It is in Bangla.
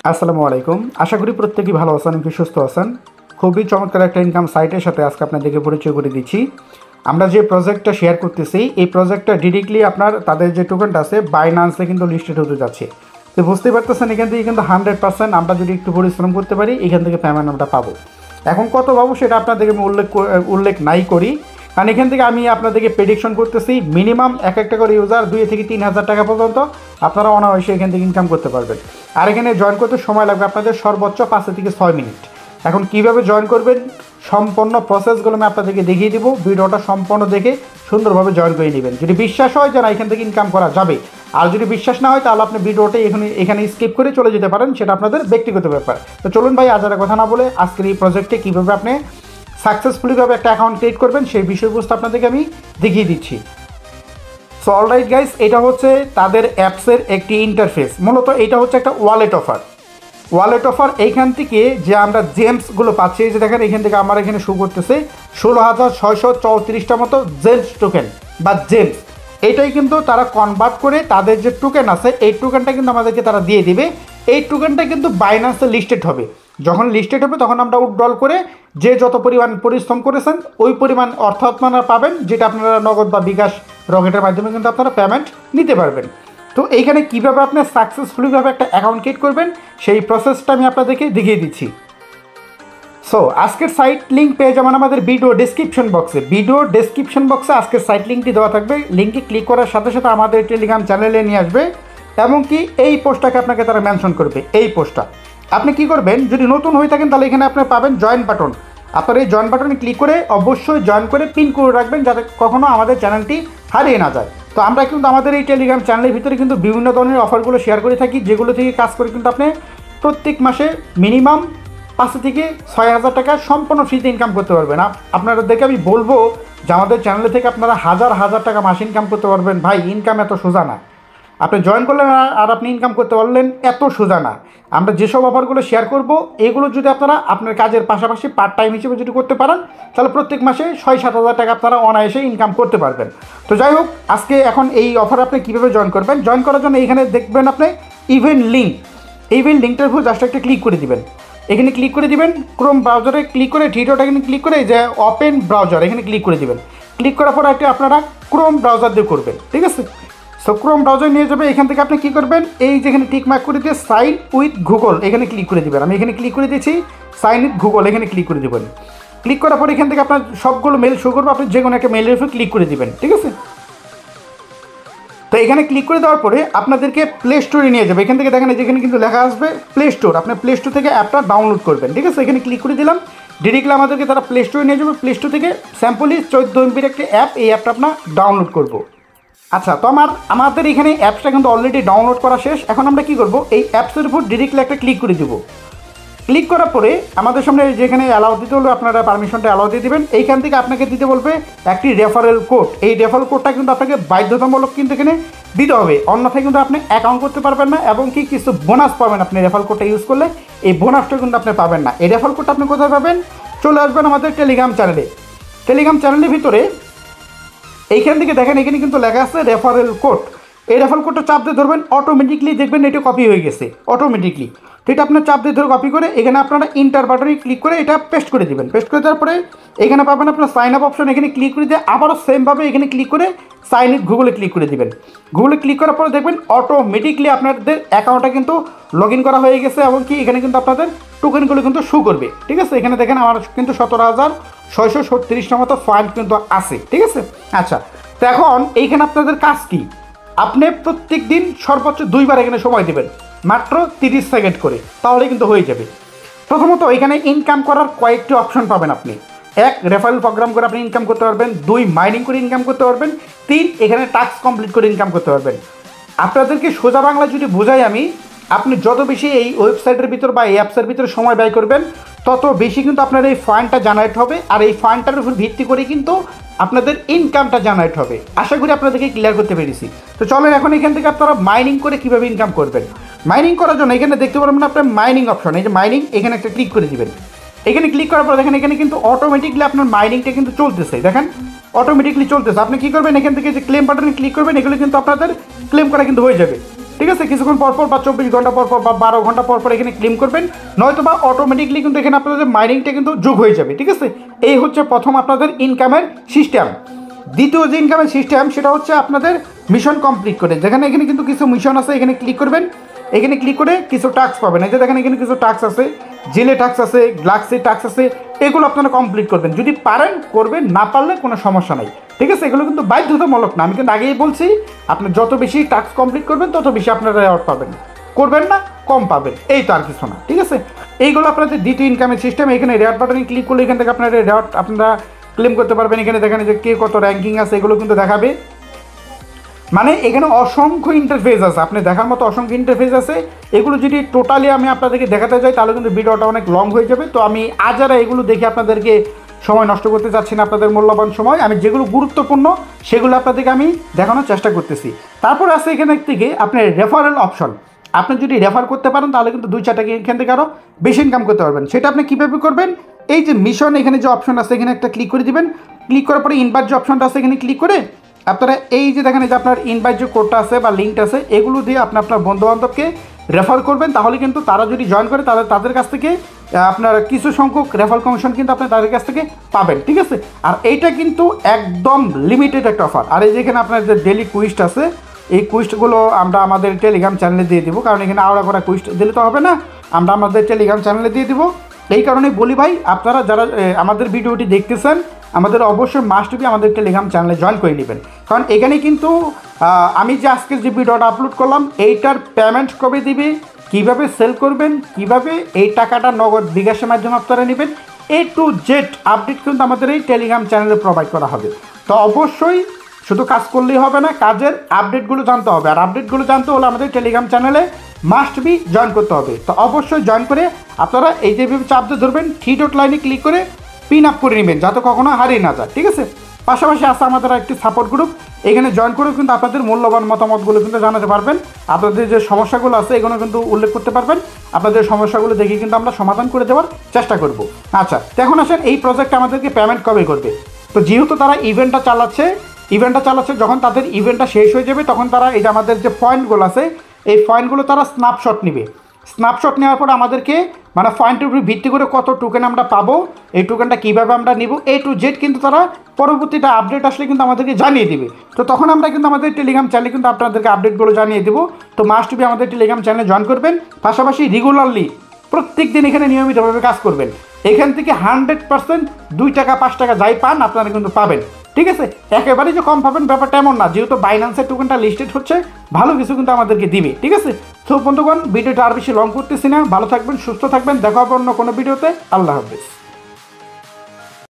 আসসালামু আলাইকুম। আশা করি প্রত্যেকেই ভালো আছেন এবং সুস্থ আছেন। খুবই চমৎকার একটা ইনকাম সাইটের সাথে আজকে আপনাদেরকে পরিচয় করে দিচ্ছি। আমরা যে প্রজেক্টটা শেয়ার করতেছি এই প্রজেক্টটা ডিরেক্টলি আপনার তাদের যে টোকেনটা আছে বাইন্যান্সে কিন্তু লিস্টেড হতে যাচ্ছে। তো বুঝতেই পারতেছেন এখান থেকে কিন্তু 100% আমরা যদি একটু পরিশ্রম করতে পারি এখান থেকে পেমেন্ট আমরা পাবো। এখন কত পাবো সেটা আপনাদেরকে আমি উল্লেখ নাই করি, কারণ এখান থেকে আমি আপনাদেরকে প্রেডিকশন করতেছি মিনিমাম একটা করে ইউজার 2 থেকে 3,000 টাকা পর্যন্ত আপনারা অনায়াসে এখান থেকে ইনকাম করতে পারবেন। আর এখানে জয়েন করতে সময় লাগবে আপনাদের সর্বোচ্চ 5 থেকে 6 মিনিট। এখন কিভাবে জয়েন করবেন সম্পূর্ণ প্রসেসগুলো আমি আপনাদেরকে দেখিয়ে দিব। ভিডিওটা সম্পূর্ণ দেখে সুন্দরভাবে জয়েন করে নেবেন। যদি বিশ্বাস হয় যে না এখান থেকে ইনকাম করা যাবে, আর যদি বিশ্বাস না হয় তাহলে আপনি ভিডিওটা এখানে স্কিপ করে চলে যেতে পারেন, সেটা আপনাদের ব্যক্তিগত ব্যাপার। তো চলুন ভাই আজ আর কথা না বলে আজকের এই প্রজেক্টে কীভাবে আপনি সাকসেসফুলিভাবে একটা অ্যাকাউন্ট ক্রিয়েট করবেন সেই বিষয়বস্তু আপনাদেরকে আমি দেখিয়ে দিচ্ছি। সো অলরাইট গাইস, এটা হচ্ছে তাদের অ্যাপসের একটি ইন্টারফেস। মূলত এটা হচ্ছে একটা ওয়ালেট অফার। এইখান থেকে যে আমরা জেমসগুলো পাচ্ছি, যে দেখেন এখান থেকে আমার এখানে শো করতেছে 16,634টা মতো জেমস টোকেন বা জেমস। এইটাই কিন্তু তারা কনভার্ট করে তাদের যে টোকেন আছে এই টোকেনটা কিন্তু আমাদেরকে তারা দিয়ে দিবে। এই টোকেনটা কিন্তু বাইন্যান্সে লিস্টেড হবে। যখন লিস্টেড হবে তখন আমরা উইথড্রল করে যে যত পরিমাণ পরিশ্রম করেছেন ওই পরিমাণ অর্থ আপনারা পাবেন, যেটা আপনারা নগদ বা বিকাশ রকেটের মাধ্যমে কিন্তু আপনারা পেমেন্ট নিতে পারবেন। তো এইখানে কীভাবে আপনি সাকসেসফুলিভাবে একটা অ্যাকাউন্ট ক্রিয়েট করবেন সেই প্রসেসটা আমি আপনাদেরকে দেখিয়ে দিচ্ছি। সো আজকের সাইট লিঙ্ক পেয়ে যাবেন আমাদের ভিডিও ডেসক্রিপশন বক্সে আজকের সাইট লিঙ্কটি দেওয়া থাকবে। লিঙ্কে ক্লিক করার সাথে সাথে আমাদের টেলিগ্রাম চ্যানেলে নিয়ে আসবে, এমনকি এই পোস্টটাকে আপনাকে তারা মেনশন করবে। এই পোস্টটা আপনি কি করবেন, যদি নতুন হয়ে থাকেন তাহলে এখানে আপনি পাবেন জয়েন বাটন। আপনার এই জয়েন বাটনে ক্লিক করে অবশ্যই জয়েন করে পিন করে রাখবেন, যাতে কখনও আমাদের চ্যানেলটি হারিয়ে না যায়। তো আমরা কিন্তু আমাদের এই টেলিগ্রাম চ্যানেলের ভিতরে কিন্তু বিভিন্ন ধরনের অফারগুলো শেয়ার করে থাকি, যেগুলো থেকে কাজ করে কিন্তু আপনি প্রত্যেক মাসে মিনিমাম 5 থেকে 6,000 টাকা সম্পূর্ণ ফ্রিতে ইনকাম করতে পারবেন। আপনাদেরকে আমি বলবো যে আমাদের চ্যানেল থেকে আপনারা হাজার হাজার টাকা মাসে ইনকাম করতে পারবেন। ভাই ইনকাম এত সোজা না, আপনি জয়েন করলেন আর আপনি ইনকাম করতে পারলেন, এত সোজা না। আমরা যেসব অফারগুলো শেয়ার করব এগুলো যদি আপনারা আপনার কাজের পাশাপাশি পার্ট টাইম হিসেবে যদি করতে পারেন তাহলে প্রত্যেক মাসে 6-7 হাজার টাকা আপনারা অনায়াসে ইনকাম করতে পারবেন। তো যাই হোক, আজকে এখন এই অফার আপনি কীভাবে জয়েন করবেন, জয়েন করার জন্য এইখানে দেখবেন আপনি ইভেন্ট লিঙ্কটার উপর জাস্ট একটা ক্লিক করে দিবেন। এখানে ক্লিক করে দিবেন, ক্রোম ব্রাউজারে ক্লিক করে থ্রিডট এখানে ক্লিক করে যে ওপেন ব্রাউজার এখানে ক্লিক করে দিবেন। ক্লিক করার পর আপনারা ক্রোম ব্রাউজার দিয়ে করবেন, ঠিক আছে। সো ক্রোম ব্রাউজার নিয়ে যাবে। এখান থেকে আপনি কী করবেন, এই যেখানে টিক মার্ক করে দিয়ে সাইন উইথ গুগল এখানে ক্লিক করে দেবেন। আমি এখানে ক্লিক করে দিয়েছি সাইন উইথ গুগল, এখানে ক্লিক করে দেবেন। ক্লিক করার পর এখান থেকে আপনার সবগুলো মেল শো করবে, আপনি যে কোনো একটা মেলের উপর ক্লিক করে দেবেন, ঠিক আছে। তো এখানে ক্লিক করে দেওয়ার পরে আপনাদেরকে প্লে স্টোরে নিয়ে যাবে। এখান থেকে দেখেন যেখানে কিন্তু লেখা আসবে প্লে স্টোর, আপনি প্লে স্টোর থেকে অ্যাপটা ডাউনলোড করবেন, ঠিক আছে। এখানে ক্লিক করে দিলাম, ডিরেক্টলি আমাদেরকে তারা প্লে স্টোরে নিয়ে যাবে। প্লে স্টোর থেকে স্যাম্পলি 14 MB একটা অ্যাপ, এই অ্যাপটা আপনার ডাউনলোড করবো। আচ্ছা, তো আমাদের এখানে অ্যাপসটা কিন্তু অলরেডি ডাউনলোড করা শেষ। এখন আমরা কী করবো, এই অ্যাপসের উপর ডিরেক্টলি একটা ক্লিক করে দেবো। ক্লিক করার পরে আমাদের সামনে যেখানে অ্যালাউ দিতে হলো আপনারা পারমিশনটা অ্যালাউ দিয়ে দেবেন। এইখান থেকে আপনাকে দিতে বলবে একটি রেফারেল কোড। এই রেফারেল কোডটা কিন্তু আপনাকে বাধ্যতামূলক কিন্তু এখানে দিতে হবে, অন্যথায় কিন্তু আপনি অ্যাকাউন্ট করতে পারবেন না, এবং কি কিছু বোনাস পাবেন আপনি রেফারেল কোডটা ইউজ করলে। এই বোনাসটা কিন্তু আপনি পাবেন না। এই রেফারেল কোডটা আপনি কোথায় পাবেন, চলে আসবেন আমাদের টেলিগ্রাম চ্যানেলের ভিতরে। এইখান থেকে দেখেন এখানে কিন্তু লেখা আছে রেফারেল কোড। এই রেফারেল কোডটা চাপ দিয়ে ধরবেন, অটোমেটিকলি দেখবেন এটা কপি হয়ে গেছে অটোমেটিকলি। তো এটা আপনার চাপ দিয়ে ধরে কপি করে এখানে আপনারা ইন্টার বাটনে ক্লিক করে এটা পেস্ট করে দেবেন। পেস্ট করে দেওয়ার পরে এখানে পাবেন আপনার সাইন আপ অপশন, এখানে ক্লিক করে দিয়ে আবারও সেমভাবে এখানে ক্লিক করে সাইন ইন গুগলে ক্লিক করে দেবেন। গুগলে ক্লিক করার পরে দেখবেন অটোমেটিকলি আপনাদের অ্যাকাউন্টটা কিন্তু লগ ইন করা হয়ে গেছে, এবং কি এখানে কিন্তু আপনাদের টোকেনগুলো কিন্তু শো করবে, ঠিক আছে। এখানে দেখেন আমার কিন্তু 17,637টা মতো ফাইল কিন্তু আছে, ঠিক আছে। আচ্ছা, তো এখন এইখানে আপনাদের কাজ কি, আপনি প্রত্যেক দিন সর্বোচ্চ 2বার এখানে সময় দেবেন, মাত্র 30 সেকেন্ড করে, তাহলে কিন্তু হয়ে যাবে। প্রথমত এখানে ইনকাম করার কয়েকটি অপশন পাবেন আপনি। 1, রেফারেল প্রোগ্রাম করে আপনি ইনকাম করতে পারবেন। 2, মাইনিং করে ইনকাম করতে পারবেন। 3, এখানে টাস্ক কমপ্লিট করে ইনকাম করতে পারবেন। আপনাদেরকে সোজা বাংলা যদি বোঝাই আমি, আপনি যত বেশি এই ওয়েবসাইটের ভিতর বা এই অ্যাপসের ভিতরে সময় ব্যয় করবেন তত বেশি কিন্তু আপনার এই ফান্ডটা জেনারেট হবে, আর এই ফান্ডটার উপর ভিত্তি করে কিন্তু আপনাদের ইনকামটা জেনারেট হবে। আশা করি আপনাদেরকে ক্লিয়ার করতে পেরেছি। তো চলেন এখন এখান থেকে আপনারা মাইনিং করে কীভাবে ইনকাম করবেন। মাইনিং করার জন্য এখানে দেখতে পারবেন আপনার মাইনিং অপশন, এই যে মাইনিং, এখানে একটা ক্লিক করে দিবেন। এখানে ক্লিক করার পর দেখেন এখানে কিন্তু অটোমেটিকলি আপনার মাইনিংটা কিন্তু চলতেছে, দেখেন অটোমেটিকলি চলতেছে। আপনি কী করবেন, এখান থেকে যে ক্লেম বাটনে ক্লিক করবেন, এগুলো কিন্তু আপনাদের ক্লেম করা কিন্তু হয়ে যাবে। ঠিক আছে, কিছুক্ষণ পরপর বা 24 ঘন্টা পরপর বা 12 ঘন্টা পরপর এখানে ক্লেম করবেন, নয়তো বা অটোমেটিকলি কিন্তু এখানে আপনাদের মাইনিংটা কিন্তু যোগ হয়ে যাবে। ঠিক আছে, এই হচ্ছে প্রথম আপনাদের ইনকামের সিস্টেম। দ্বিতীয় যে ইনকামের সিস্টেম সেটা হচ্ছে আপনাদের মিশন কমপ্লিট করে, যেখানে এখানে কিন্তু কিছু মিশন আছে, এখানে ক্লিক করবেন, এখানে ক্লিক করে কিছু টাস্ক পাবেন। এই যে দেখেন এখানে কিছু টাস্ক আছে, জেলে টাস্ক আছে, গ্লাক্সি টাস্ক আছে, এগুলো আপনারা কমপ্লিট করবেন। যদি পারেন করবেন, না পারলে কোনো সমস্যা নাই। ঠিক আছে, এগুলো কিন্তু বাধ্যতামূলক না, আমি কিন্তু আগেই বলছি, আপনি যত বেশি টাস্ক কমপ্লিট করবেন তত বেশি আপনারা রেওয়ার্ড পাবেন, করবেন না কম পাবেন, এই তো আর কিছু না। ঠিক আছে, এইগুলো আপনাদের দ্বিতীয় ইনকামের সিস্টেম। এখানে রেওয়ার্ড বাটনে ক্লিক করলে এখান থেকে আপনারা রেওয়ার্ড আপনারা ক্লেম করতে পারবেন। এখানে দেখেন যে কে কত র্যাঙ্কিং আছে এগুলো কিন্তু দেখাবে। মানে এখানে অসংখ্য ইন্টারফেস আছে, আপনি দেখার মতো অসংখ্য ইন্টারফেস আছে। এগুলো যদি টোটালি আমি আপনাদেরকে দেখাতে যাই তাহলে কিন্তু ভিডিওটা অনেক লং হয়ে যাবে। তো আমি আজ আর এগুলো দেখে আপনাদেরকে সময় নষ্ট করতে চাচ্ছি না, আপনাদের মূল্যবান সময়। আমি যেগুলো গুরুত্বপূর্ণ সেগুলো আপনাদেরকে আমি দেখানোর চেষ্টা করতেছি। তারপর আছে এখানে থেকে আপনার রেফারেল অপশন। আপনি যদি রেফার করতে পারেন তাহলে কিন্তু 2-4 টাকা এখান থেকে আরও বেশি ইনকাম করতে পারবেন। সেটা আপনি কীভাবে করবেন, এই যে মিশন এখানে যে অপশন আছে এখানে একটা ক্লিক করে দিবেন। ক্লিক করার পরে ইনভাইট যে অপশনটা আছে এখানে ক্লিক করে আপনারা এই যে দেখেন যে আপনার ইনভাইট যে কোডটা আছে বা লিঙ্কটা আছে এগুলো দিয়ে আপনি আপনার বন্ধুবান্ধবকে রেফার করবেন। তাহলে কিন্তু তারা যদি জয়েন করে তাদের কাছ থেকে আপনার কিছু সংখ্যক রেফার কমিশন কিন্তু আপনি তাদের কাছ থেকে পাবেন। ঠিক আছে, আর এইটা কিন্তু একদম লিমিটেড একটা অফার। আর এই যেখানে আপনার যে ডেলি কুইস্ট আছে, এই কুইস্টগুলো আমরা আমাদের টেলিগ্রাম চ্যানেলে দিয়ে দিব, কারণ এখানে আওড়া করা কুইস্ট দিলে তো হবে না, আমরা আমাদের টেলিগ্রাম চ্যানেলে দিয়ে দিব। এই কারণে বলি ভাই, আপনারা যারা আমাদের ভিডিওটি দেখতেছেন আমাদের অবশ্যই মাস্ট বি আমাদের টেলিগ্রাম চ্যানেলে জয়েন করে নেবেন। কারণ এখানে কিন্তু আমি যে আজকে যে ভিডিওটা আপলোড করলাম এইটার পেমেন্ট কবে দিবে, কিভাবে সেল করবেন, কিভাবে এই টাকাটা নগদ বিকাশের মাধ্যমে আপনারা নেবেন, A to Z আপডেট কিন্তু আমাদের এই টেলিগ্রাম চ্যানেলে প্রোভাইড করা হবে। তো অবশ্যই শুধু কাজ করলেই হবে না, কাজের আপডেটগুলো জানতে হবে। আর আপডেটগুলো জানতে হলে আমাদের টেলিগ্রাম চ্যানেলে মাস্ট বি জয়েন করতে হবে। তো অবশ্যই জয়েন করে আপনারা এই যেভাবে চাপ দিয়ে ধরবেন, 3 ডট লাইনে ক্লিক করে পিন আপ করে নেবেন যাতে কখনো হারিয়ে না যায়। ঠিক আছে, পাশাপাশি আছে আমাদের একটি সাপোর্ট গ্রুপ, এখানে জয়েন করেও কিন্তু আপনাদের মূল্যবান মতামতগুলো কিন্তু জানাতে পারবেন। আপনাদের যে সমস্যাগুলো আছে এগুলো কিন্তু উল্লেখ করতে পারবেন, আপনাদের সমস্যাগুলো দেখে কিন্তু আমরা সমাধান করে দেওয়ার চেষ্টা করব। আচ্ছা, এখন আসেন এই প্রজেক্টটা আমাদেরকে পেমেন্ট কবে করবে। তো যেহেতু তারা ইভেন্টটা চালাচ্ছে, যখন তাদের ইভেন্টটা শেষ হয়ে যাবে তখন তারা এই যে আমাদের যে পয়েন্টগুলো আছে এই পয়েন্টগুলো তারা স্ন্যাপশট নেবে। স্ন্যাপশট নেওয়ার পর আমাদেরকে মানে পয়েন্টের উপর ভিত্তি করে কত টোকেন আমরা পাবো, এই টোকেনটা কীভাবে আমরা নিব, A to Z কিন্তু তারা পরবর্তীটা আপডেট আসলে কিন্তু আমাদেরকে জানিয়ে দেবে। তো তখন আমরা কিন্তু আমাদের টেলিগ্রাম চ্যানেলে কিন্তু আপনাদেরকে আপডেটগুলো জানিয়ে দেবো। তো মাস্ট বি আমাদের টেলিগ্রাম চ্যানেলে জয়েন করবেন, পাশাপাশি রেগুলারলি প্রত্যেক দিন এখানে নিয়মিতভাবে কাজ করবেন। এখান থেকে 100% 2 টাকা 5 টাকা যাই পান আপনারা কিন্তু পাবেন। ঠিক আছে, একেবারেই যে কম পাবেন ব্যাপারটা এমন না, যেহেতু বাইন্যান্সের টোকেনটা লিস্টেড হচ্ছে ভালো কিছু কিন্তু আমাদেরকে দিবে। ঠিক আছে, তো বন্ধুগণ ভিডিওটা আর বেশি লং করতেছি না, ভালো থাকবেন, সুস্থ থাকবেন, দেখা হবে অন্য কোনো ভিডিওতে। আল্লাহ হাফেজ।